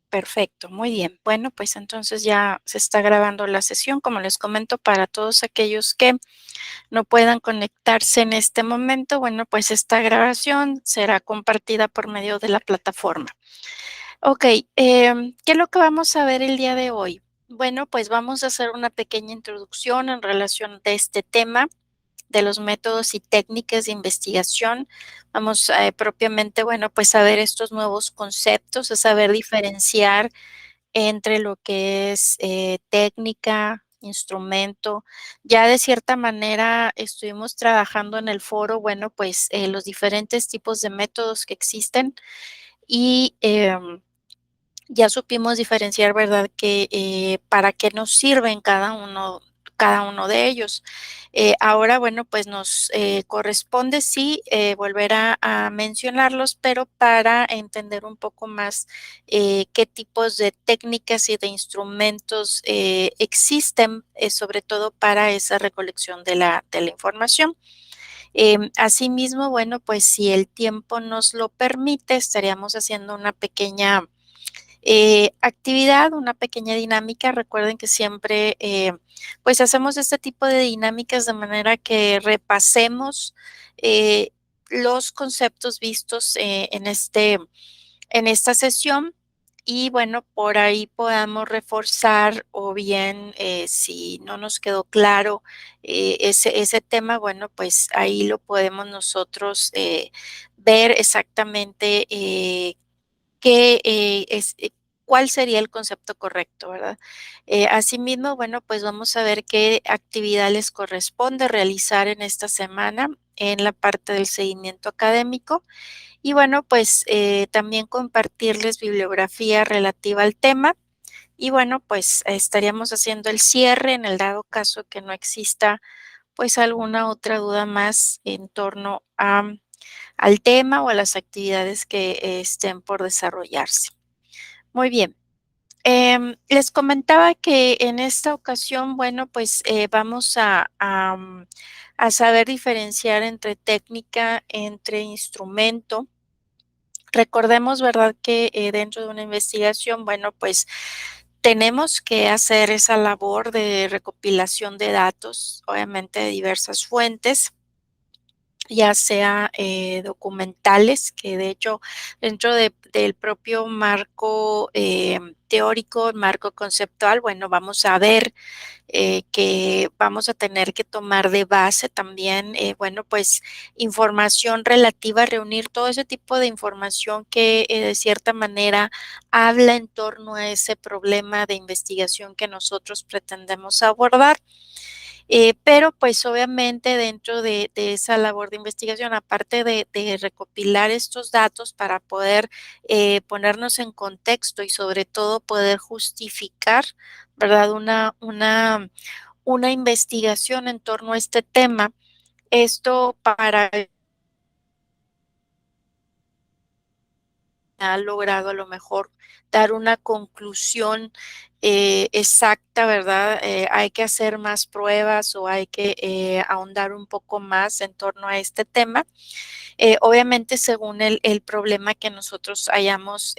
Perfecto, muy bien. Bueno, pues entonces ya se está grabando la sesión, como les comento, para todos aquellos que no puedan conectarse en este momento, bueno, pues esta grabación será compartida por medio de la plataforma. Ok, ¿qué es lo que vamos a ver el día de hoy? Bueno, pues vamos a hacer una pequeña introducción en relación de este tema, de los métodos y técnicas de investigación. Vamos, propiamente, bueno, pues a ver estos nuevos conceptos, a saber diferenciar entre lo que es, técnica, instrumento. Ya de cierta manera estuvimos trabajando en el foro, bueno, pues, los diferentes tipos de métodos que existen y, ya supimos diferenciar, ¿verdad?, que, para qué nos sirven cada uno de ellos. Ahora, bueno, pues nos, corresponde, sí, volver a mencionarlos, pero para entender un poco más, qué tipos de técnicas y de instrumentos, existen, sobre todo para esa recolección de la información. Asimismo, bueno, pues si el tiempo nos lo permite, estaríamos haciendo una pequeña actividad, una pequeña dinámica. Recuerden que siempre, pues, hacemos este tipo de dinámicas de manera que repasemos, eh, los conceptos vistos, en esta sesión y, bueno, por ahí podamos reforzar o bien, si no nos quedó claro, ese tema, bueno, pues, ahí lo podemos nosotros, ver exactamente, qué, cuál sería el concepto correcto, ¿verdad? Asimismo, bueno, pues vamos a ver qué actividad les corresponde realizar en esta semana en la parte del seguimiento académico y bueno, pues también compartirles bibliografía relativa al tema y bueno, pues estaríamos haciendo el cierre en el dado caso que no exista pues alguna otra duda más en torno al tema o a las actividades que estén por desarrollarse. Muy bien. Les comentaba que en esta ocasión, bueno, pues vamos a saber diferenciar entre técnica, entre instrumento. Recordemos, ¿verdad?, que dentro de una investigación, bueno, pues tenemos que hacer esa labor de recopilación de datos, obviamente de diversas fuentes ya sea, documentales, que de hecho dentro del propio marco, teórico, marco conceptual, bueno, vamos a ver, que vamos a tener que tomar de base también, bueno, pues información relativa, reunir todo ese tipo de información que, de cierta manera habla en torno a ese problema de investigación que nosotros pretendemos abordar. Pero, pues, obviamente, dentro de esa labor de investigación, aparte de recopilar estos datos para poder, ponernos en contexto y, sobre todo, poder justificar, ¿verdad?, una investigación en torno a este tema. Esto para ha logrado a lo mejor dar una conclusión, exacta, ¿verdad? Hay que hacer más pruebas o hay que, ahondar un poco más en torno a este tema, obviamente, según el problema que nosotros hayamos,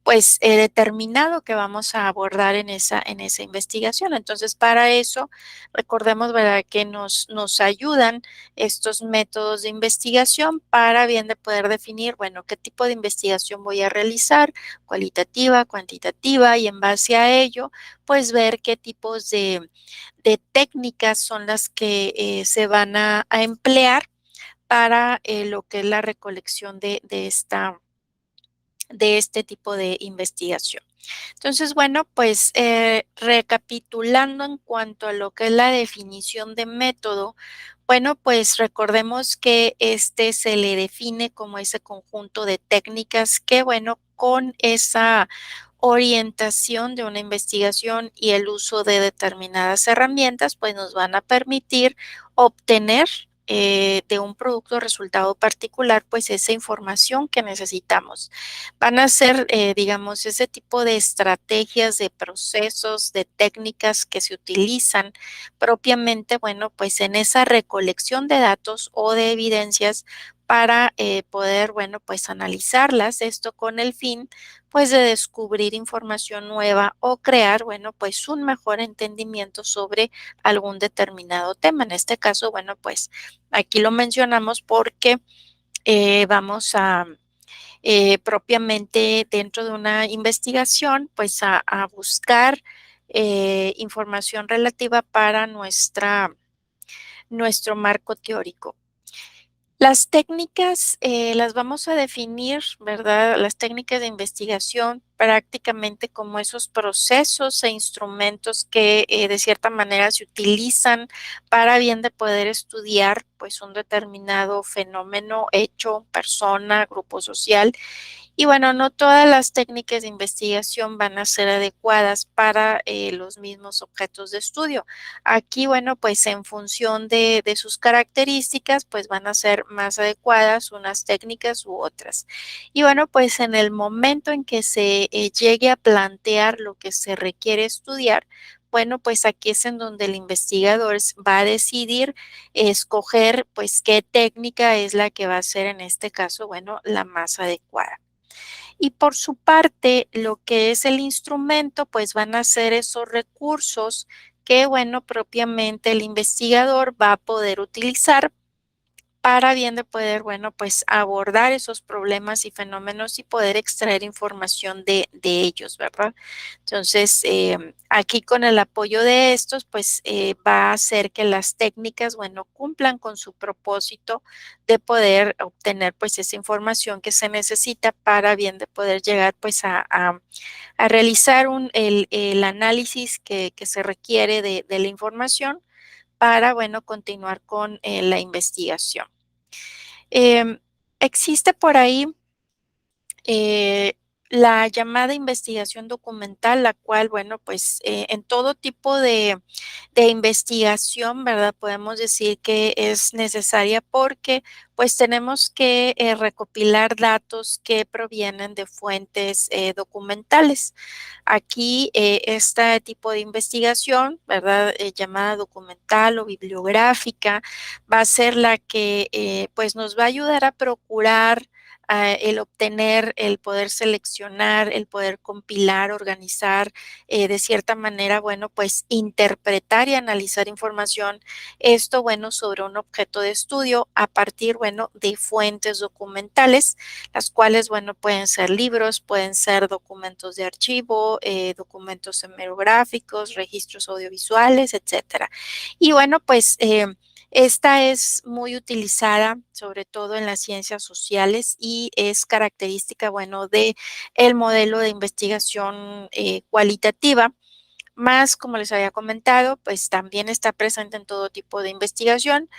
pues, determinado que vamos a abordar en esa investigación. Entonces, para eso, recordemos, ¿verdad?, que nos ayudan estos métodos de investigación para bien de poder definir, bueno, qué tipo de investigación voy a realizar, cualitativa, cuantitativa, y en base a ello, pues, ver qué tipos de técnicas son las que, se van a emplear para, lo que es la recolección de este tipo de investigación. Entonces, bueno, pues recapitulando en cuanto a lo que es la definición de método, bueno, pues recordemos que este se le define como ese conjunto de técnicas que, bueno, con esa orientación de una investigación y el uso de determinadas herramientas, pues nos van a permitir obtener de un producto o resultado particular, pues esa información que necesitamos. Van a ser, digamos, ese tipo de estrategias, de procesos, de técnicas que se utilizan propiamente, bueno, pues en esa recolección de datos o de evidencias para poder, bueno, pues analizarlas, esto con el fin, pues de descubrir información nueva o crear, bueno, pues un mejor entendimiento sobre algún determinado tema. En este caso, bueno, pues aquí lo mencionamos porque vamos a propiamente dentro de una investigación, pues a buscar información relativa para nuestro marco teórico. Las técnicas las vamos a definir, ¿verdad? Las técnicas de investigación prácticamente como esos procesos e instrumentos que de cierta manera se utilizan para bien de poder estudiar pues un determinado fenómeno, hecho, persona, grupo social y bueno, no todas las técnicas de investigación van a ser adecuadas para los mismos objetos de estudio. Aquí, bueno, pues en función de sus características, pues van a ser más adecuadas unas técnicas u otras. Y bueno, pues en el momento en que se llegue a plantear lo que se requiere estudiar, bueno, pues aquí es en donde el investigador va a decidir escoger, pues, qué técnica es la que va a ser en este caso, bueno, la más adecuada. Y por su parte, lo que es el instrumento, pues van a ser esos recursos que, bueno, propiamente el investigador va a poder utilizar para bien de poder, bueno, pues abordar esos problemas y fenómenos y poder extraer información de ellos, ¿verdad? Entonces, aquí con el apoyo de estos, pues va a hacer que las técnicas, bueno, cumplan con su propósito de poder obtener pues esa información que se necesita para bien de poder llegar pues a realizar el análisis que se requiere de la información para, bueno, continuar con la investigación. Em, Existe por ahí eh, la llamada investigación documental, la cual, bueno, pues en todo tipo de investigación, ¿verdad? Podemos decir que es necesaria porque pues tenemos que recopilar datos que provienen de fuentes documentales. Aquí este tipo de investigación, ¿verdad? Llamada documental o bibliográfica, va a ser la que pues nos va a ayudar a procurar el obtener, el poder seleccionar, el poder compilar, organizar, de cierta manera, bueno, pues interpretar y analizar información, esto, bueno, sobre un objeto de estudio a partir, bueno, de fuentes documentales, las cuales, bueno, pueden ser libros, pueden ser documentos de archivo, documentos hemerográficos, registros audiovisuales, etcétera. Y bueno, pues esta es muy utilizada, sobre todo en las ciencias sociales, y es característica, bueno, de el modelo de investigación cualitativa, más, como les había comentado, pues también está presente en todo tipo de investigación,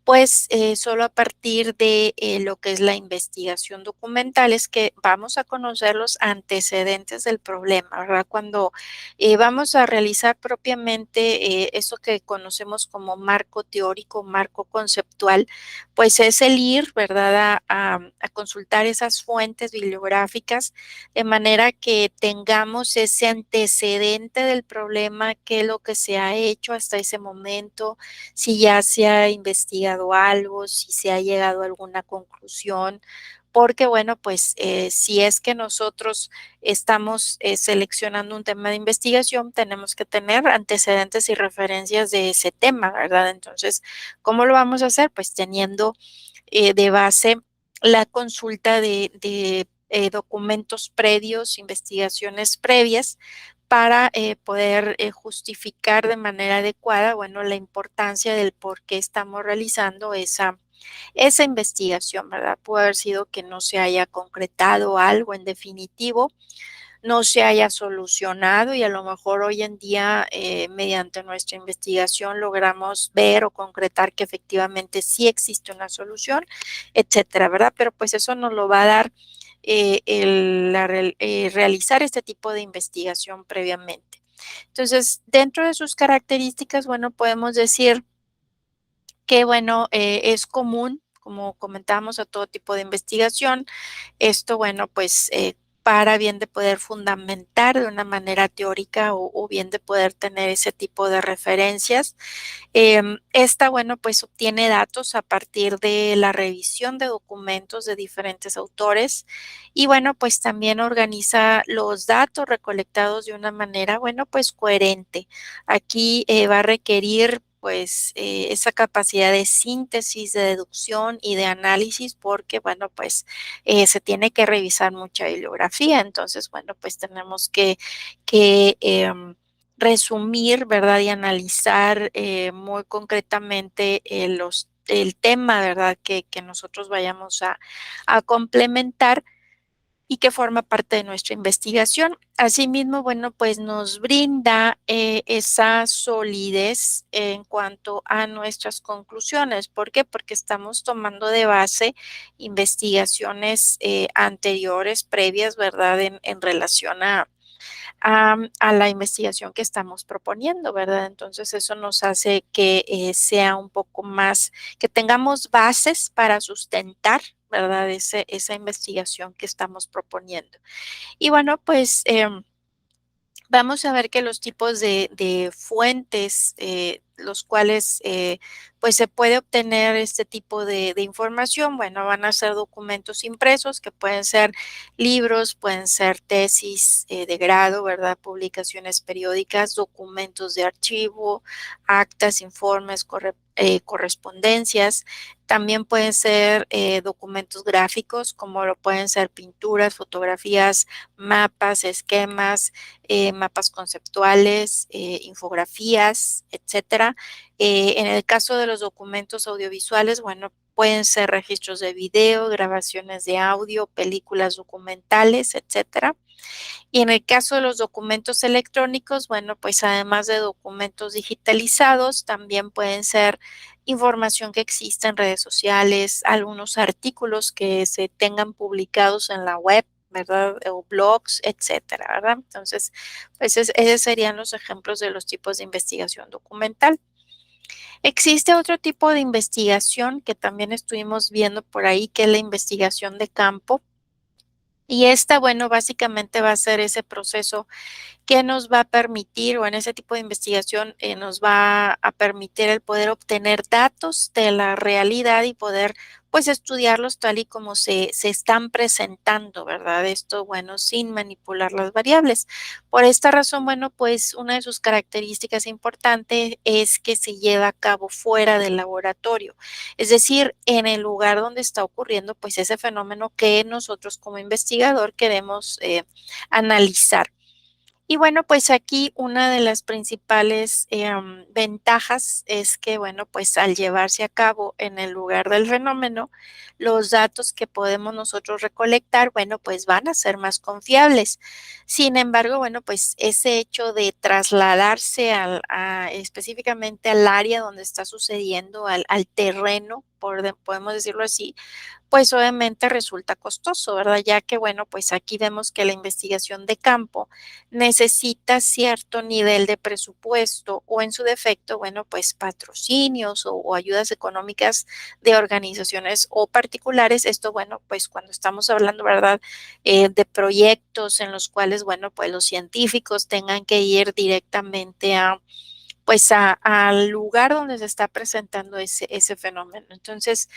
pues solo a partir de lo que es la investigación documental es que vamos a conocer los antecedentes del problema, ¿verdad? Cuando vamos a realizar propiamente eso que conocemos como marco teórico, marco conceptual, pues es el ir, ¿verdad? A consultar esas fuentes bibliográficas de manera que tengamos ese antecedente del problema, qué es lo que se ha hecho hasta ese momento, si ya se ha investigado algo, si se ha llegado a alguna conclusión, porque bueno, pues si es que nosotros estamos seleccionando un tema de investigación, tenemos que tener antecedentes y referencias de ese tema, ¿verdad? Entonces, ¿cómo lo vamos a hacer? Pues teniendo de base la consulta de documentos previos, investigaciones previas, para poder justificar de manera adecuada, bueno, la importancia del por qué estamos realizando esa investigación, ¿verdad? Puede haber sido que no se haya concretado algo en definitivo, no se haya solucionado y a lo mejor hoy en día, mediante nuestra investigación, logramos ver o concretar que efectivamente sí existe una solución, etcétera, ¿verdad? Pero pues eso nos lo va a dar realizar este tipo de investigación previamente. Entonces, dentro de sus características, bueno, podemos decir que, bueno, es común, como comentábamos, a todo tipo de investigación. Esto, bueno, pues para bien de poder fundamentar de una manera teórica o bien de poder tener ese tipo de referencias. Esta, bueno, pues obtiene datos a partir de la revisión de documentos de diferentes autores y, bueno, pues también organiza los datos recolectados de una manera, bueno, pues coherente. Aquí va a requerir pues esa capacidad de síntesis, de deducción y de análisis porque, bueno, pues se tiene que revisar mucha bibliografía. Entonces, bueno, pues tenemos que resumir, ¿verdad? Y analizar muy concretamente el tema, ¿verdad? Que nosotros vayamos a complementar y que forma parte de nuestra investigación. Asimismo, bueno, pues nos brinda esa solidez en cuanto a nuestras conclusiones. ¿Por qué? Porque estamos tomando de base investigaciones anteriores, previas, ¿verdad? En relación a la investigación que estamos proponiendo, ¿verdad? Entonces, eso nos hace que sea un poco más, que tengamos bases para sustentar, ¿verdad? Esa investigación que estamos proponiendo. Y bueno, pues vamos a ver que los tipos de fuentes, los cuales, pues, se puede obtener este tipo de información, bueno, van a ser documentos impresos, que pueden ser libros, pueden ser tesis, de grado, ¿verdad? Publicaciones periódicas, documentos de archivo, actas, informes, correspondencias. También pueden ser, documentos gráficos, como lo pueden ser pinturas, fotografías, mapas, esquemas, mapas conceptuales, infografías, etcétera. En el caso de los documentos audiovisuales, bueno, pueden ser registros de video, grabaciones de audio, películas documentales, etcétera. Y en el caso de los documentos electrónicos, bueno, pues además de documentos digitalizados, también pueden ser información que existe en redes sociales, algunos artículos que se tengan publicados en la web, ¿verdad? O blogs, etcétera, ¿verdad? Entonces, pues esos serían los ejemplos de los tipos de investigación documental. Existe otro tipo de investigación que también estuvimos viendo por ahí, que es la investigación de campo. Y esta, bueno, básicamente va a ser ese proceso que nos va a permitir, o en ese tipo de investigación, nos va a permitir el poder obtener datos de la realidad y poder, pues, estudiarlos tal y como se están presentando, ¿verdad? Esto, bueno, sin manipular las variables. Por esta razón, bueno, pues, una de sus características importantes es que se lleva a cabo fuera del laboratorio, es decir, en el lugar donde está ocurriendo, pues, ese fenómeno que nosotros como investigador queremos, analizar. Y bueno, pues aquí una de las principales, ventajas es que, bueno, pues al llevarse a cabo en el lugar del fenómeno, los datos que podemos nosotros recolectar, bueno, pues van a ser más confiables. Sin embargo, bueno, pues ese hecho de trasladarse específicamente al área donde está sucediendo, al terreno, podemos decirlo así, pues obviamente resulta costoso, ¿verdad? Ya que, bueno, pues aquí vemos que la investigación de campo necesita cierto nivel de presupuesto o en su defecto, bueno, pues patrocinios o ayudas económicas de organizaciones o particulares. Esto, bueno, pues cuando estamos hablando, ¿verdad? De proyectos en los cuales, bueno, pues los científicos tengan que ir directamente pues al lugar donde se está presentando ese fenómeno. Entonces,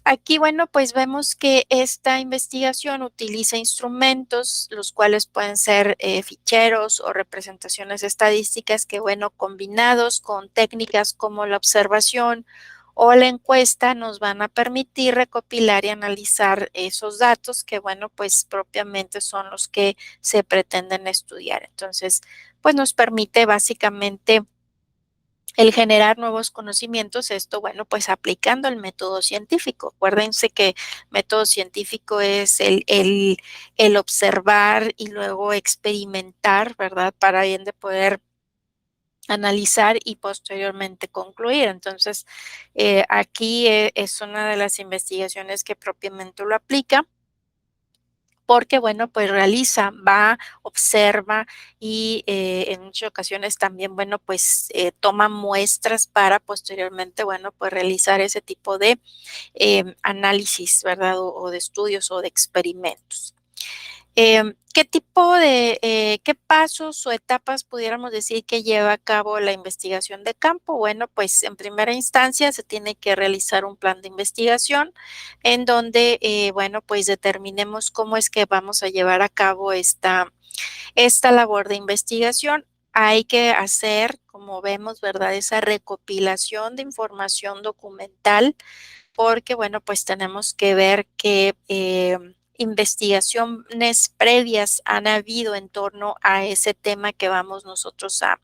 aquí, bueno, pues vemos que esta investigación utiliza instrumentos, los cuales pueden ser ficheros o representaciones estadísticas que, bueno, combinados con técnicas como la observación o la encuesta, nos van a permitir recopilar y analizar esos datos que, bueno, pues propiamente son los que se pretenden estudiar. Entonces, pues nos permite básicamente el generar nuevos conocimientos, esto, bueno, pues aplicando el método científico. Acuérdense que método científico es el observar y luego experimentar, ¿verdad? Para bien de poder analizar y posteriormente concluir. Entonces, aquí es una de las investigaciones que propiamente lo aplica porque, bueno, pues realiza, va, observa y en muchas ocasiones también, bueno, pues toma muestras para posteriormente, bueno, pues realizar ese tipo de análisis, ¿verdad? O de estudios o de experimentos. ¿Qué pasos o etapas pudiéramos decir que lleva a cabo la investigación de campo? Bueno, pues en primera instancia se tiene que realizar un plan de investigación en donde, bueno, pues determinemos cómo es que vamos a llevar a cabo esta labor de investigación. Hay que hacer, como vemos, ¿verdad? Esa recopilación de información documental porque, bueno, pues tenemos que ver qué investigaciones previas han habido en torno a ese tema que vamos nosotros a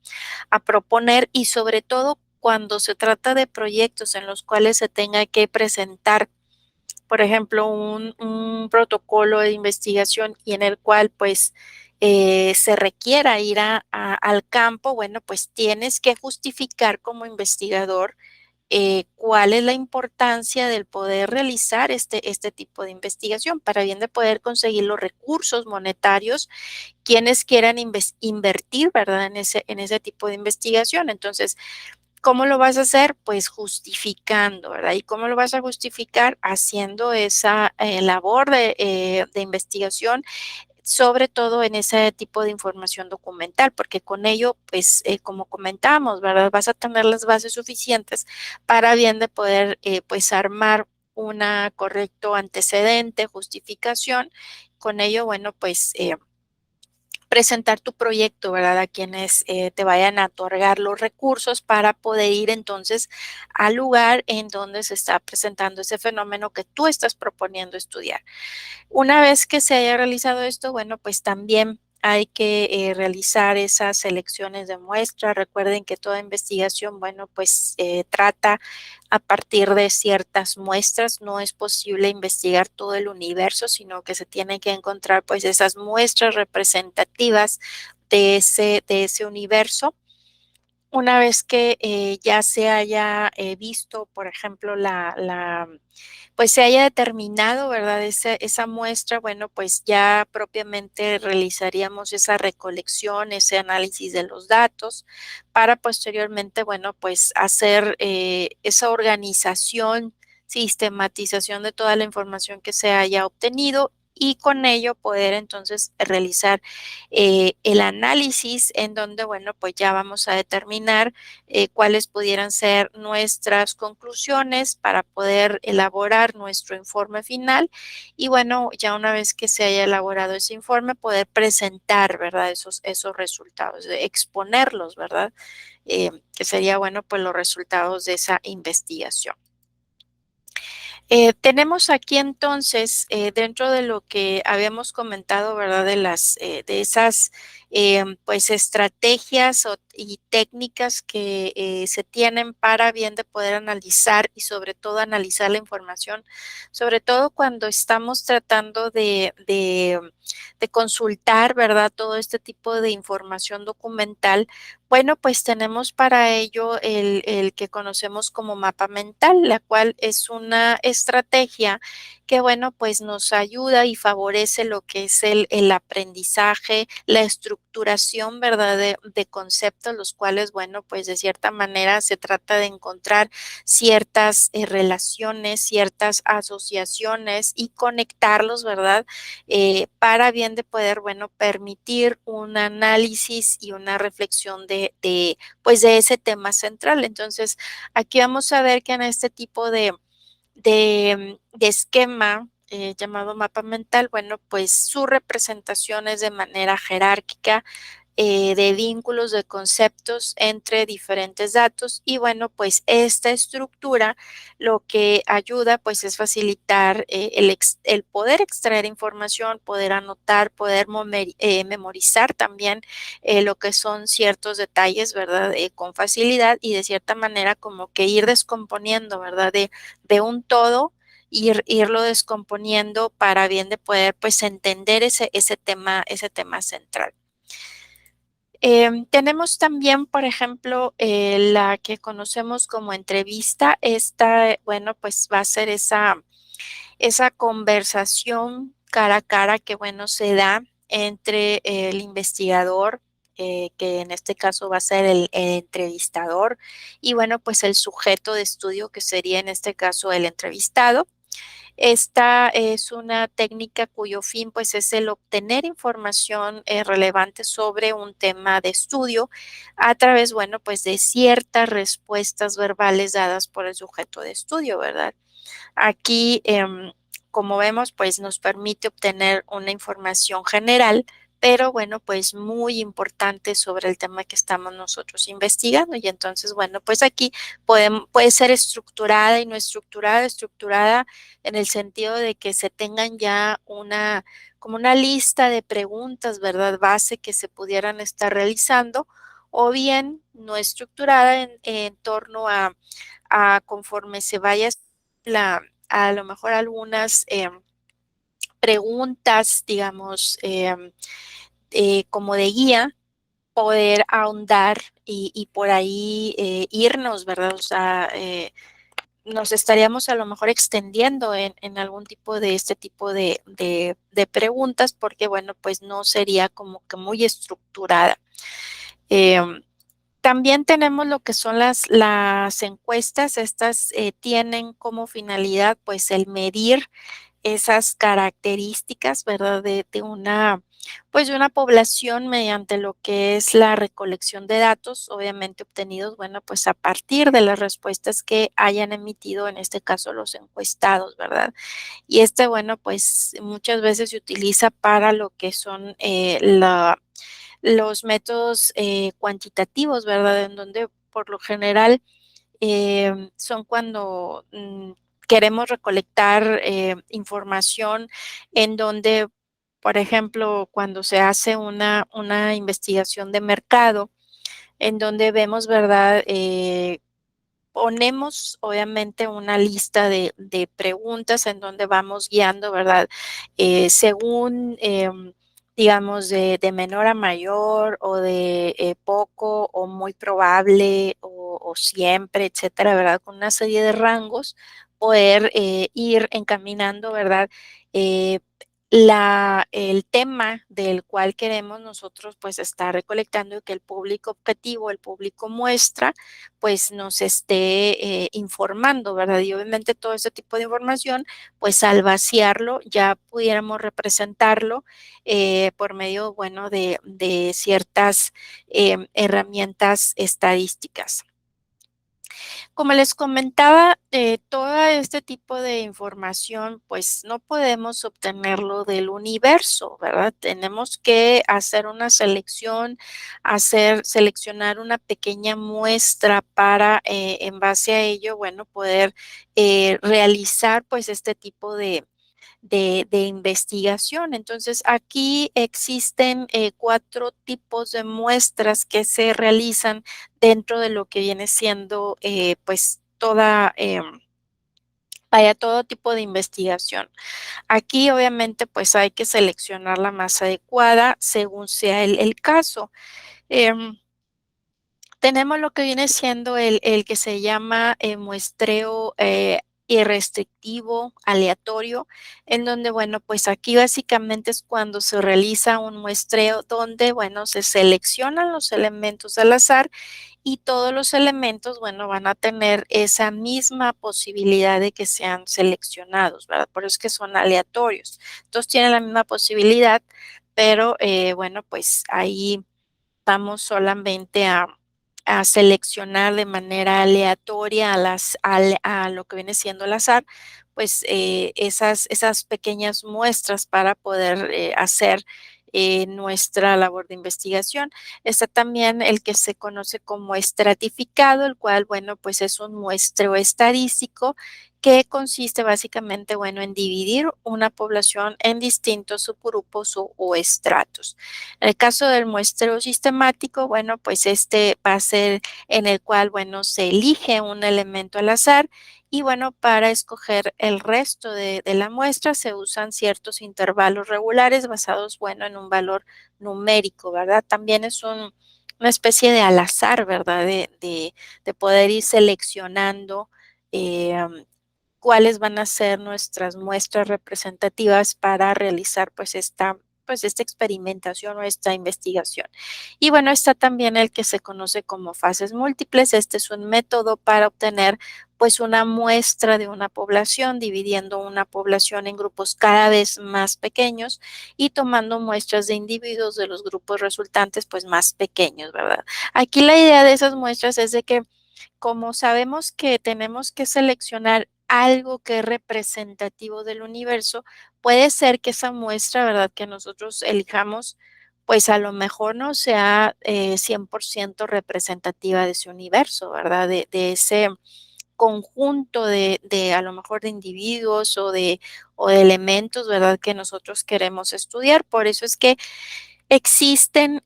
proponer y sobre todo cuando se trata de proyectos en los cuales se tenga que presentar, por ejemplo, un protocolo de investigación y en el cual pues se requiera ir al campo, bueno, pues tienes que justificar como investigador cuál es la importancia del poder realizar este tipo de investigación para bien de poder conseguir los recursos monetarios quienes quieran invertir, ¿verdad? En ese tipo de investigación. Entonces, ¿cómo lo vas a hacer? Pues justificando, ¿verdad? ¿Y cómo lo vas a justificar? Haciendo esa labor de investigación sobre todo en ese tipo de información documental, porque con ello, pues, como comentábamos, ¿verdad? Vas a tener las bases suficientes para bien de poder, pues, armar una correcto antecedente, justificación. Con ello, bueno, pues, presentar tu proyecto, ¿verdad? A quienes te vayan a otorgar los recursos para poder ir entonces al lugar en donde se está presentando ese fenómeno que tú estás proponiendo estudiar. Una vez que se haya realizado esto, bueno, pues también hay que realizar esas selecciones de muestras. Recuerden que toda investigación, bueno, pues trata a partir de ciertas muestras. No es posible investigar todo el universo, sino que se tienen que encontrar pues esas muestras representativas de ese universo. Una vez que ya se haya visto, por ejemplo, pues se haya determinado, ¿verdad? Esa muestra, bueno, pues ya propiamente realizaríamos esa recolección, ese análisis de los datos para posteriormente, bueno, pues hacer esa organización, sistematización de toda la información que se haya obtenido y con ello poder entonces realizar el análisis en donde, bueno, pues ya vamos a determinar cuáles pudieran ser nuestras conclusiones para poder elaborar nuestro informe final y bueno, ya una vez que se haya elaborado ese informe, poder presentar, ¿verdad? Esos resultados, exponerlos, ¿verdad? Que sería, bueno, pues los resultados de esa investigación. Tenemos aquí entonces, dentro de lo que habíamos comentado, ¿verdad? De esas, pues, estrategias y técnicas que se tienen para bien de poder analizar y sobre todo analizar la información, sobre todo cuando estamos tratando de consultar, ¿verdad? Todo este tipo de información documental. Bueno, pues tenemos para ello el que conocemos como mapa mental, la cual es una estrategia que, bueno, pues nos ayuda y favorece lo que es el aprendizaje, la estructuración, ¿verdad? De conceptos, los cuales, bueno, pues de cierta manera se trata de encontrar ciertas relaciones, ciertas asociaciones y conectarlos, ¿verdad? Para bien de poder, bueno, permitir un análisis y una reflexión pues, de ese tema central. Entonces, aquí vamos a ver que en este tipo de esquema, llamado mapa mental, bueno, pues, su representación es de manera jerárquica, de vínculos, de conceptos entre diferentes datos y bueno, pues esta estructura lo que ayuda pues es facilitar el poder extraer información, poder anotar, poder memorizar también lo que son ciertos detalles, ¿verdad? Con facilidad y de cierta manera como que ir descomponiendo, ¿verdad? De un todo. Irlo descomponiendo para bien de poder pues entender ese tema central. Tenemos también, por ejemplo, la que conocemos como entrevista. Esta, bueno, pues va a ser esa conversación cara a cara que, bueno, se da entre el investigador, que en este caso va a ser el entrevistador, y bueno, pues el sujeto de estudio que sería en este caso el entrevistado. Esta es una técnica cuyo fin, pues, es el obtener información, relevante sobre un tema de estudio a través, bueno, pues, de ciertas respuestas verbales dadas por el sujeto de estudio, ¿verdad? Aquí, como vemos, pues nos permite obtener una información general, pero bueno, pues muy importante sobre el tema que estamos nosotros investigando. Y entonces, bueno, pues aquí puede ser estructurada y no estructurada, estructurada en el sentido de que se tengan ya como una lista de preguntas, ¿verdad? Base que se pudieran estar realizando, o bien no estructurada en torno a conforme se vaya la a lo mejor algunas, preguntas, digamos, como de guía, poder ahondar y por ahí, irnos, ¿verdad? O sea, nos estaríamos a lo mejor extendiendo en algún tipo de este tipo de preguntas, porque, bueno, pues no sería como que muy estructurada. Em, También tenemos lo que son las encuestas. Estas, tienen como finalidad, pues, el medir esas características, ¿verdad? De una, pues, de una población mediante lo que es la recolección de datos, obviamente obtenidos, bueno, pues, a partir de las respuestas que hayan emitido, en este caso, los encuestados, ¿verdad? Y bueno, pues, muchas veces se utiliza para lo que son, los métodos, cuantitativos, ¿verdad? En donde, por lo general, son cuando, queremos recolectar, información en donde, por ejemplo, cuando se hace una investigación de mercado, en donde vemos, ¿verdad? Ponemos, obviamente, una lista de preguntas en donde vamos guiando, ¿verdad? Según, digamos, de menor a mayor o de, poco o muy probable o siempre, etcétera, ¿verdad? Con una serie de rangos, poder, ir encaminando, ¿verdad? Eh, el tema del cual queremos nosotros, pues, estar recolectando y que el público objetivo, el público muestra, pues, nos esté, informando, ¿verdad? Y obviamente todo ese tipo de información, pues, al vaciarlo ya pudiéramos representarlo, por medio, bueno, de ciertas, herramientas estadísticas. Como les comentaba, todo este tipo de información, pues no podemos obtenerlo del universo, ¿verdad? Tenemos que hacer una selección, seleccionar una pequeña muestra para, en base a ello, bueno, poder realizar pues este tipo de investigación. Entonces, aquí existen 4 tipos de muestras que se realizan dentro de lo que viene siendo, pues, vaya, todo tipo de investigación. Aquí, obviamente, pues, hay que seleccionar la más adecuada según sea el caso. Em Tenemos lo que viene siendo el que se llama, muestreo, irrestrictivo, aleatorio, en donde, bueno, pues aquí básicamente es cuando se realiza un muestreo donde, bueno, se seleccionan los elementos al azar y todos los elementos, bueno, van a tener esa misma posibilidad de que sean seleccionados, ¿verdad? Por eso es que son aleatorios. Todos tienen la misma posibilidad, pero, bueno, pues ahí vamos solamente a seleccionar de manera aleatoria a lo que viene siendo el azar, pues, esas pequeñas muestras para poder, hacer, nuestra labor de investigación. Está también el que se conoce como estratificado, el cual, bueno, pues, es un muestreo estadístico que consiste básicamente, bueno, en dividir una población en distintos subgrupos o estratos. En el caso del muestreo sistemático, bueno, pues este va a ser en el cual, bueno, se elige un elemento al azar y bueno, para escoger el resto de la muestra se usan ciertos intervalos regulares basados, bueno, en un valor numérico, ¿verdad? También es una especie de al azar, ¿verdad? De poder ir seleccionando cuáles van a ser nuestras muestras representativas para realizar pues pues esta experimentación o esta investigación. Y bueno, está también el que se conoce como fases múltiples. Este es un método para obtener pues una muestra de una población, dividiendo una población en grupos cada vez más pequeños y tomando muestras de individuos de los grupos resultantes pues más pequeños, ¿verdad? Aquí la idea de esas muestras es de que como sabemos que tenemos que seleccionar algo que es representativo del universo, puede ser que esa muestra, ¿verdad?, que nosotros elijamos, pues a lo mejor no sea 100% representativa de ese universo, ¿verdad? De ese conjunto de a lo mejor de individuos o de elementos, ¿verdad?, que nosotros queremos estudiar. Por eso es que existen,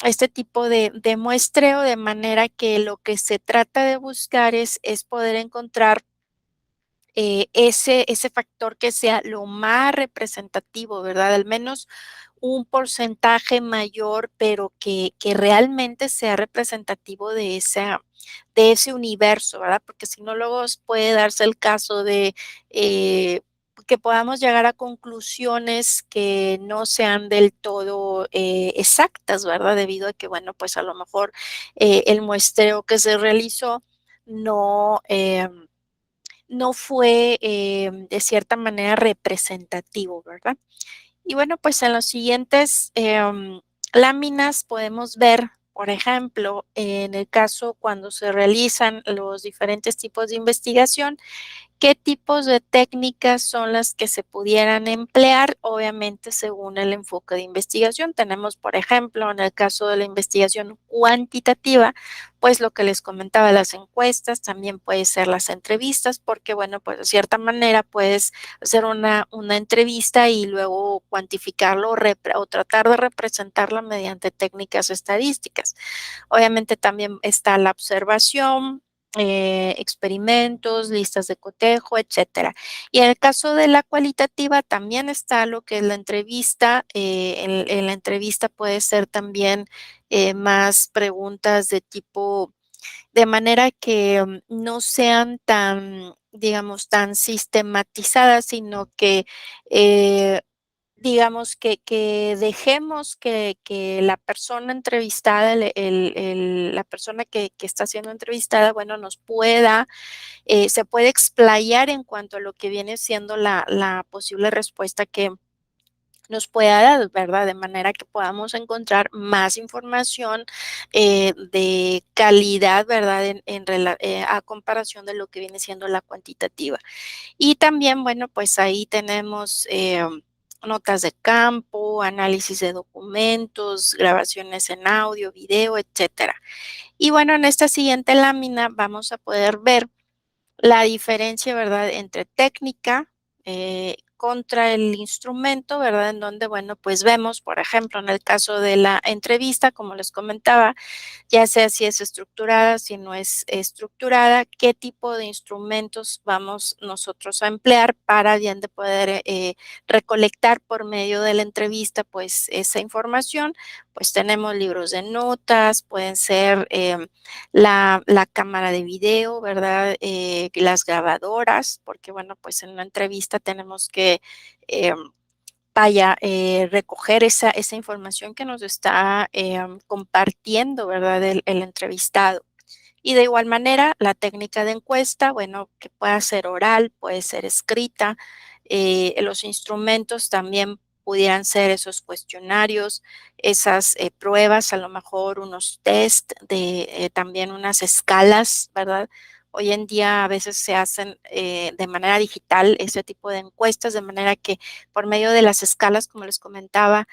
este tipo de muestreo, de manera que lo que se trata de buscar es poder encontrar, ese factor que sea lo más representativo, ¿verdad? Al menos un porcentaje mayor, pero que realmente sea representativo de ese universo, ¿verdad? Porque si no, luego puede darse el caso de, que podamos llegar a conclusiones que no sean del todo, exactas, ¿verdad? Debido a que, bueno, pues, a lo mejor, el muestreo que se realizó no, no fue, de cierta manera representativo, ¿verdad? Y bueno, pues en los siguientes láminas podemos ver, por ejemplo, en el caso cuando se realizan los diferentes tipos de investigación, ¿qué tipos de técnicas son las que se pudieran emplear? Obviamente, según el enfoque de investigación. Tenemos, por ejemplo, en el caso de la investigación cuantitativa, pues lo que les comentaba, las encuestas, también puede ser las entrevistas, porque bueno, pues de cierta manera puedes hacer una entrevista y luego cuantificarlo o tratar de representarla mediante técnicas estadísticas. Obviamente también está la observación, experimentos, listas de cotejo, etcétera. Y en el caso de la cualitativa también está lo que es la entrevista. En la entrevista puede ser también más preguntas de tipo, de manera que no sean tan, digamos, tan sistematizadas, sino que digamos que dejemos que la persona entrevistada, la persona que está siendo entrevistada, bueno, nos pueda, se puede explayar en cuanto a lo que viene siendo la posible respuesta que nos pueda dar, ¿verdad? De manera que podamos encontrar más información, de calidad, ¿verdad? A comparación de lo que viene siendo la cuantitativa. Y también, bueno, pues ahí tenemos, notas de campo, análisis de documentos, grabaciones en audio, video, etcétera. Y bueno, en esta siguiente lámina vamos a poder ver la diferencia, ¿verdad?, entre técnica, contra el instrumento, ¿verdad? En donde, bueno, pues vemos, por ejemplo, en el caso de la entrevista, como les comentaba, ya sea si es estructurada, si no es estructurada, qué tipo de instrumentos vamos nosotros a emplear para bien de poder recolectar por medio de la entrevista, pues esa información. Pues tenemos libros de notas, pueden ser la cámara de video, ¿verdad? Las grabadoras, porque bueno, pues en una entrevista tenemos que em, vaya, recoger esa información que nos está, compartiendo, ¿verdad?, el entrevistado. Y de igual manera, la técnica de encuesta, bueno, que pueda ser oral, puede ser escrita, los instrumentos también pudieran ser esos cuestionarios, esas, pruebas, a lo mejor unos test también unas escalas, ¿verdad? Hoy en día a veces se hacen, de manera digital ese tipo de encuestas, de manera que por medio de las escalas, como les comentaba,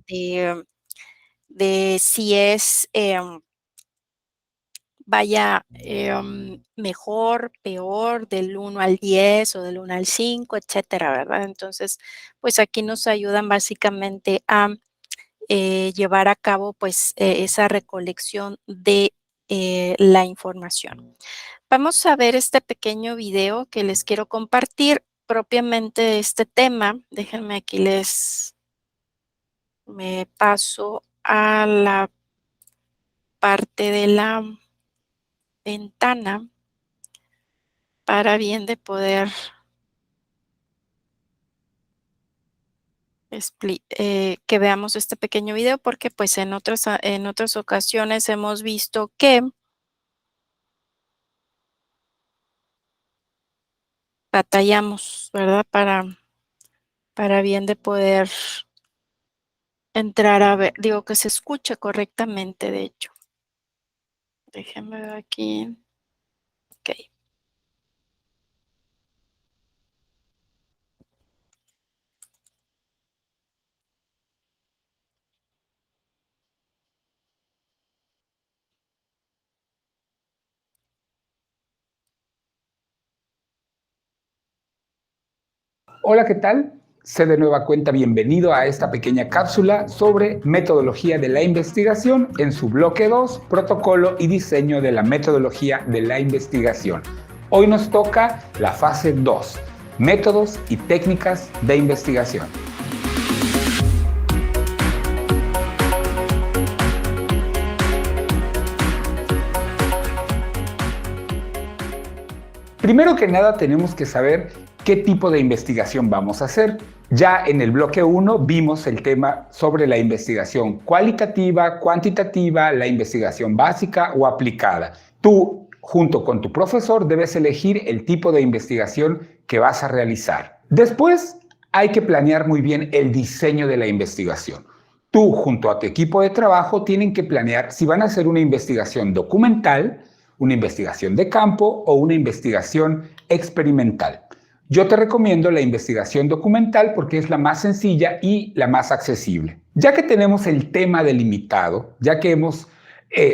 de de si es, vaya, mejor, peor, del 1 al 10 o del 1 al 5, etcétera, ¿verdad? Entonces, pues aquí nos ayudan básicamente a llevar a cabo, pues, esa recolección de la información. Vamos a ver este pequeño video que les quiero compartir propiamente de este tema. Déjenme aquí me paso a la parte de la ventana para bien de poder que veamos este pequeño video porque pues en otras ocasiones hemos visto que batallamos, ¿verdad? Para bien de poder entrar a ver, digo que se escuche correctamente, de hecho. Déjenme ver aquí. Ok. Hola, ¿qué tal? Sé de nueva cuenta bienvenido a esta pequeña cápsula sobre metodología de la investigación en su bloque 2, protocolo y diseño de la metodología de la investigación. Hoy nos toca la fase 2, métodos y técnicas de investigación. Primero que nada tenemos que saber qué tipo de investigación vamos a hacer. Ya en el bloque 1 vimos el tema sobre la investigación cualitativa, cuantitativa, la investigación básica o aplicada. Tú, junto con tu profesor, debes elegir el tipo de investigación que vas a realizar. Después, hay que planear muy bien el diseño de la investigación. Tú, junto a tu equipo de trabajo, tienen que planear si van a hacer una investigación documental, una investigación de campo o una investigación experimental. Yo te recomiendo la investigación documental porque es la más sencilla y la más accesible. Ya que tenemos el tema delimitado, ya que hemos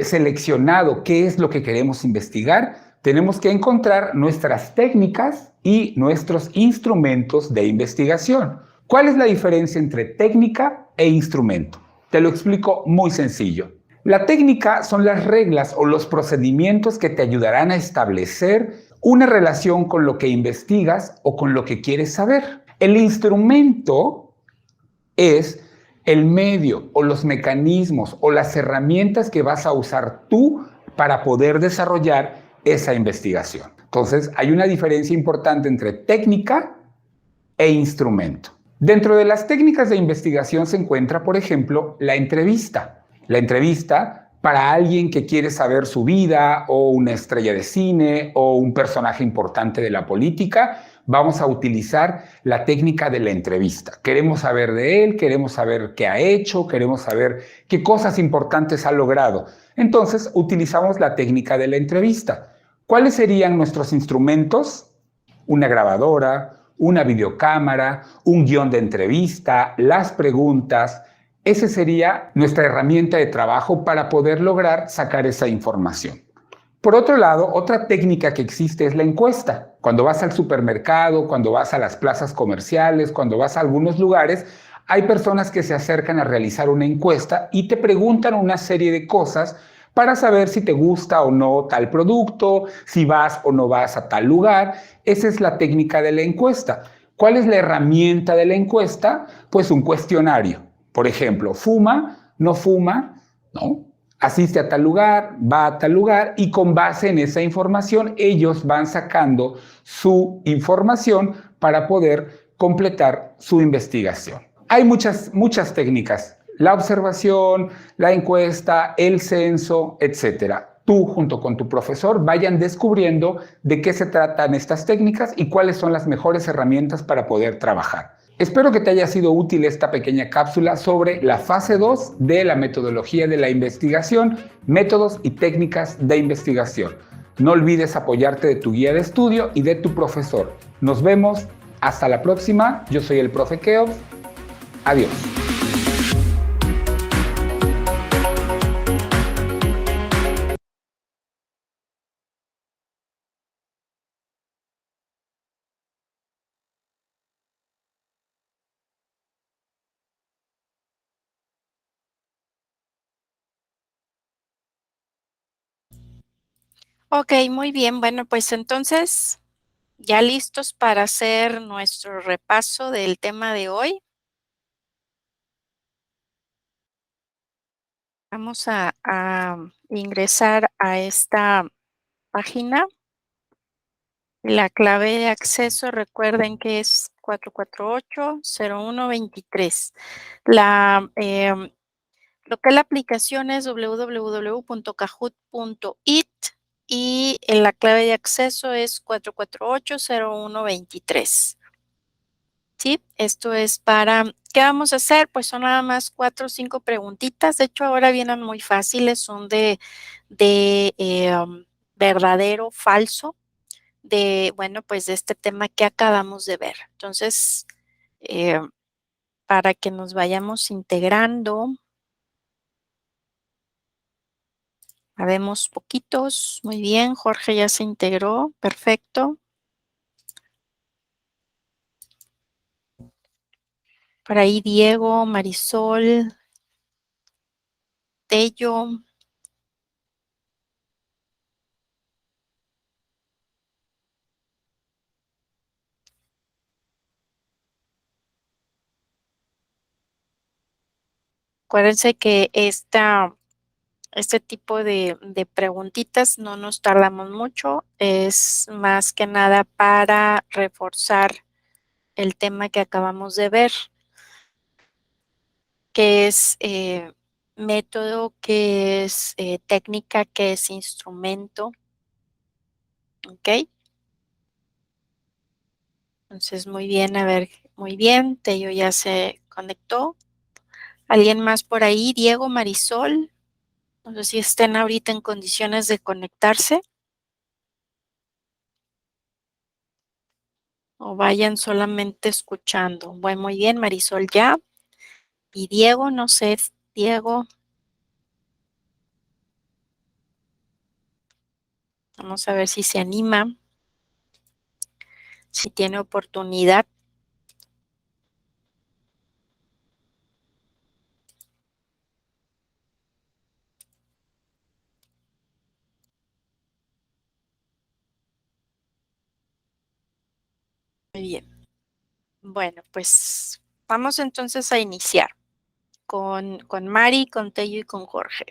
seleccionado qué es lo que queremos investigar, tenemos que encontrar nuestras técnicas y nuestros instrumentos de investigación. ¿Cuál es la diferencia entre técnica e instrumento? Te lo explico muy sencillo. La técnica son las reglas o los procedimientos que te ayudarán a establecer una relación con lo que investigas o con lo que quieres saber. El instrumento es el medio o los mecanismos o las herramientas que vas a usar tú para poder desarrollar esa investigación. Entonces, hay una diferencia importante entre técnica e instrumento. Dentro de las técnicas de investigación se encuentra, por ejemplo, la entrevista. La entrevista para alguien que quiere saber su vida o una estrella de cine o un personaje importante de la política, vamos a utilizar la técnica de la entrevista. Queremos saber de él, queremos saber qué ha hecho, queremos saber qué cosas importantes ha logrado. Entonces, utilizamos la técnica de la entrevista. ¿Cuáles serían nuestros instrumentos? Una grabadora, una videocámara, un guión de entrevista, las preguntas. Esa sería nuestra herramienta de trabajo para poder lograr sacar esa información. Por otro lado, otra técnica que existe es la encuesta. Cuando vas al supermercado, cuando vas a las plazas comerciales, cuando vas a algunos lugares, hay personas que se acercan a realizar una encuesta y te preguntan una serie de cosas para saber si te gusta o no tal producto, si vas o no vas a tal lugar. Esa es la técnica de la encuesta. ¿Cuál es la herramienta de la encuesta? Pues un cuestionario. Por ejemplo, ¿fuma? ¿No fuma? ¿No? Asiste a tal lugar, va a tal lugar y con base en esa información ellos van sacando su información para poder completar su investigación. Hay muchas técnicas, la observación, la encuesta, el censo, etcétera. Tú junto con tu profesor vayan descubriendo de qué se tratan estas técnicas y cuáles son las mejores herramientas para poder trabajar. Espero que te haya sido útil esta pequeña cápsula sobre la fase 2 de la metodología de la investigación, métodos y técnicas de investigación. No olvides apoyarte de tu guía de estudio y de tu profesor. Nos vemos. Hasta la próxima. Yo soy el profe Keops. Adiós. Ok, muy bien. Bueno, pues entonces, ya listos para hacer nuestro repaso del tema de hoy. Vamos a ingresar a esta página La clave de acceso, recuerden que es 448-0123. Lo que la aplicación es www.kahoot.it y la clave de acceso es 448-0123. ¿Sí? Esto es para, ¿qué vamos a hacer? Pues son nada más 4 o 5 preguntitas. De hecho, ahora vienen muy fáciles, son de verdadero, falso, bueno, pues de este tema que acabamos de ver. Entonces, eh, para que nos vayamos integrando, habemos poquitos. Muy bien, Jorge ya se integró, perfecto. Por ahí Diego, Marisol, Tello. Acuérdense que este tipo de preguntitas no nos tardamos mucho, es más que nada para reforzar el tema que acabamos de ver, que es método, que es técnica, que es instrumento, ¿ok? Entonces, muy bien, a ver, muy bien, Tello ya se conectó. ¿Alguien más por ahí? Diego, Marisol, no sé si estén ahorita en condiciones de conectarse o vayan solamente escuchando. Bueno, muy bien, Marisol ya. Y Diego, no sé, Diego, vamos a ver si se anima, si tiene oportunidad. Muy bien. Bueno, pues vamos entonces a iniciar con Mari, con Tello y con Jorge.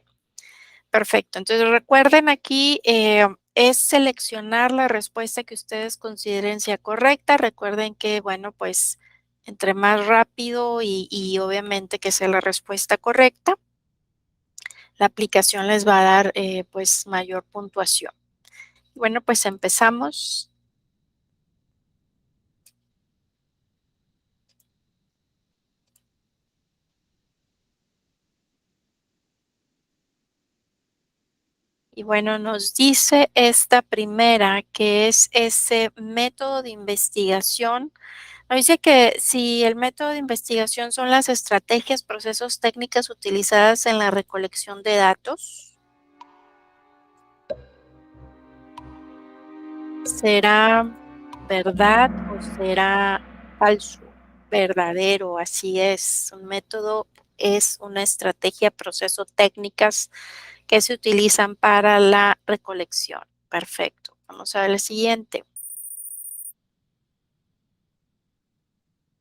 Perfecto. Entonces recuerden aquí es seleccionar la respuesta que ustedes consideren sea correcta. Recuerden que, bueno, pues entre más rápido y obviamente que sea la respuesta correcta, la aplicación les va a dar pues mayor puntuación. Bueno, pues empezamos. Y bueno, nos dice esta primera que es ese método de investigación. Nos dice que si el método de investigación son las estrategias, procesos, técnicas utilizadas en la recolección de datos, ¿será verdad o será falso? Verdadero, así es. Un método es una estrategia, proceso, técnicas que se utilizan para la recolección. Perfecto. Vamos a ver el siguiente.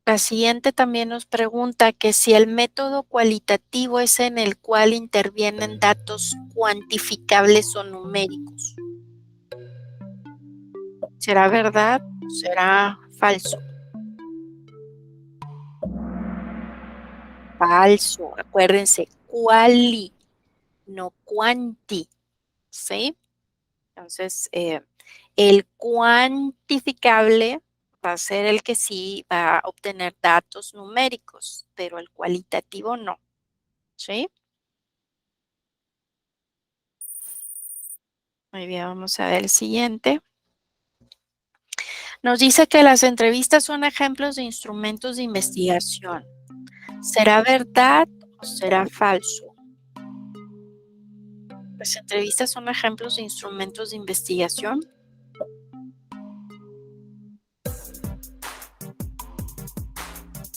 La siguiente también nos pregunta que si el método cualitativo es en el cual intervienen datos cuantificables o numéricos. ¿Será verdad o será falso? Falso. Acuérdense, quali, no quanti, ¿sí? Entonces, el cuantificable va a ser el que sí va a obtener datos numéricos, pero el cualitativo no, ¿sí? Muy bien, vamos a ver el siguiente. Nos dice que las entrevistas son ejemplos de instrumentos de investigación. ¿Será verdad o será falso? Las entrevistas son ejemplos de instrumentos de investigación.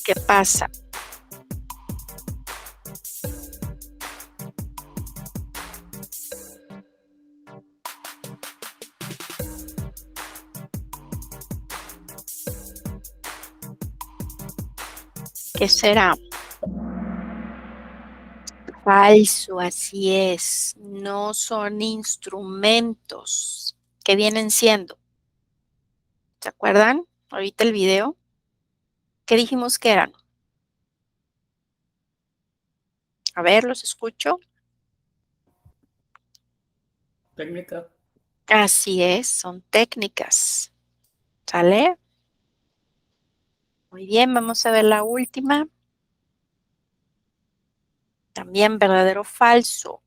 ¿Qué pasa? ¿Qué será? Falso, así es. No son instrumentos. ¿Qué vienen siendo? ¿Se acuerdan? Ahorita el video. ¿Qué dijimos que eran? A ver, los escucho. Técnica. Así es, son técnicas. ¿Sale? Muy bien, vamos a ver la última. También verdadero o falso.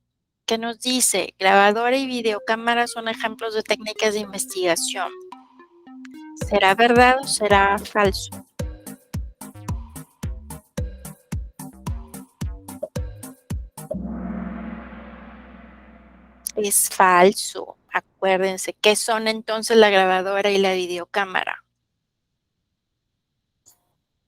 ¿Qué nos dice? Grabadora y videocámara son ejemplos de técnicas de investigación. ¿Será verdad o será falso? Es falso. Acuérdense, ¿qué son entonces la grabadora y la videocámara?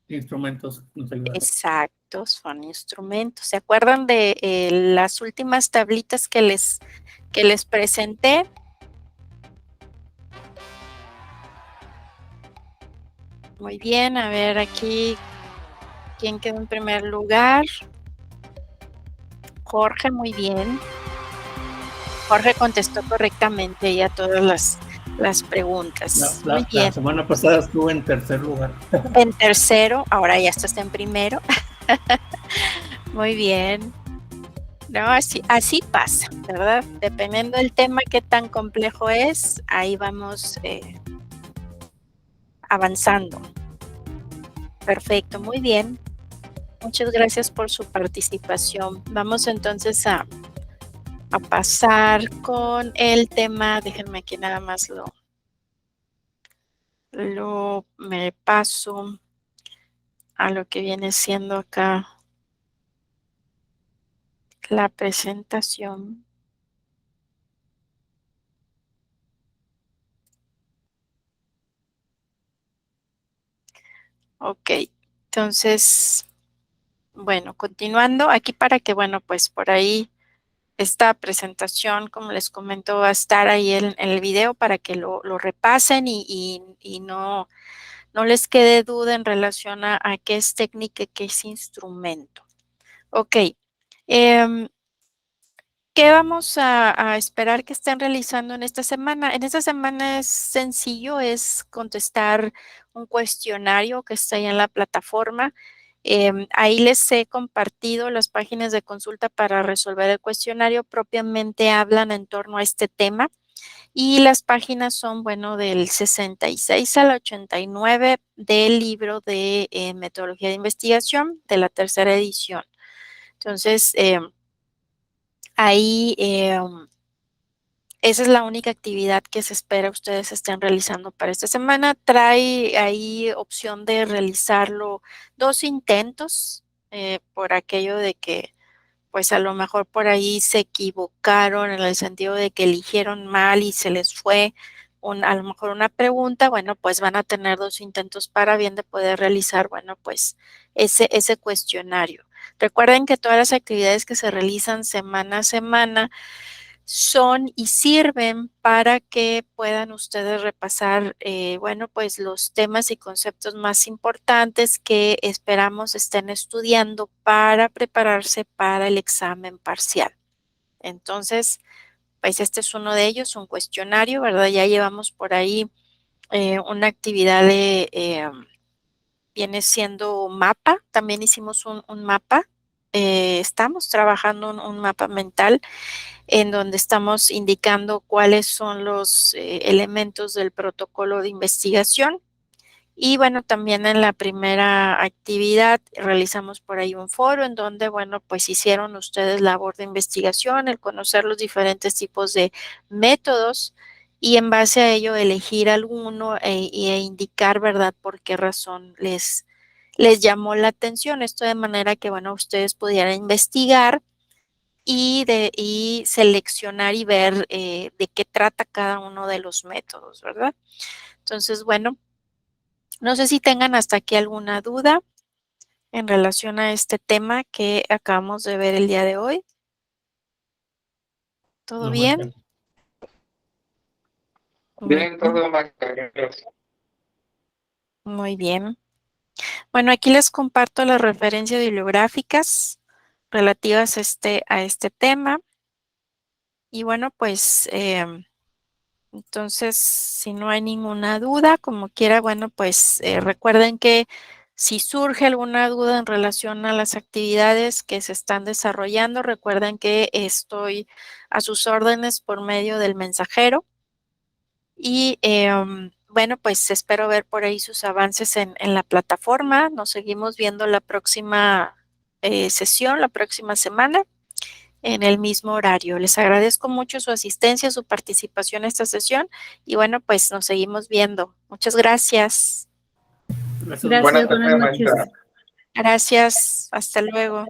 Instrumentos nos ayudan. Exacto, son instrumentos. ¿Se acuerdan de las últimas tablitas que les presenté? Muy bien, a ver aquí, ¿quién quedó en primer lugar? Jorge, muy bien. Jorge contestó correctamente ya todas las preguntas. Muy La bien. semana pasada estuve en tercer lugar. En tercero, ahora ya estás en primero. Muy bien. No, así pasa, ¿verdad? Dependiendo del tema, qué tan complejo es, ahí vamos avanzando. Perfecto, muy bien. Muchas gracias por su participación. Vamos entonces a pasar con el tema. Déjenme aquí nada más me paso a lo que viene siendo acá la presentación. Ok, entonces, bueno, continuando aquí para que, bueno, pues por ahí esta presentación, como les comento, va a estar ahí en el video para que lo repasen y no les quede duda en relación a qué es técnica y qué es instrumento. Ok, ¿qué vamos a esperar que estén realizando en esta semana? En esta semana es sencillo, es contestar un cuestionario que está ahí en la plataforma. Ahí les he compartido las páginas de consulta para resolver el cuestionario. Propiamente hablan en torno a este tema y las páginas son, bueno, del 66 al 89 del libro de metodología de investigación de la tercera edición. Entonces, ahí esa es la única actividad que se espera ustedes estén realizando para esta semana. Trae ahí opción de realizarlo 2 intentos, por aquello de que, pues, a lo mejor por ahí se equivocaron en el sentido de que eligieron mal y se les fue a lo mejor una pregunta, bueno, pues van a tener 2 intentos para bien de poder realizar, bueno, pues, ese cuestionario. Recuerden que todas las actividades que se realizan semana a semana son y sirven para que puedan ustedes repasar, bueno, pues los temas y conceptos más importantes que esperamos estén estudiando para prepararse para el examen parcial. Entonces, pues este es uno de ellos, un cuestionario, ¿verdad? Ya llevamos por ahí una actividad viene siendo mapa, también hicimos un mapa, estamos trabajando un mapa mental en donde estamos indicando cuáles son los elementos del protocolo de investigación. Y bueno, también en la primera actividad realizamos por ahí un foro en donde, bueno, pues hicieron ustedes labor de investigación, el conocer los diferentes tipos de métodos y en base a ello elegir alguno e indicar, ¿verdad?, por qué razón les llamó la atención. Esto de manera que, bueno, ustedes pudieran investigar y seleccionar y ver de qué trata cada uno de los métodos, ¿verdad? Entonces, bueno, no sé si tengan hasta aquí alguna duda en relación a este tema que acabamos de ver el día de hoy. ¿Todo No, bien? María. Bien, todo más. Muy bien. Bueno, aquí les comparto las referencias bibliográficas relativas a este tema. Y bueno, pues Entonces, si no hay ninguna duda, como quiera, bueno, pues recuerden que si surge alguna duda en relación a las actividades que se están desarrollando, recuerden que estoy a sus órdenes por medio del mensajero. Y bueno, pues espero ver por ahí sus avances en la plataforma. Nos seguimos viendo la próxima sesión, la próxima semana, en el mismo horario. Les agradezco mucho su asistencia, su participación en esta sesión y bueno, pues nos seguimos viendo. Muchas gracias. Gracias. Gracias, Buenas buenas tardes, noches. maestra. Gracias. Hasta luego.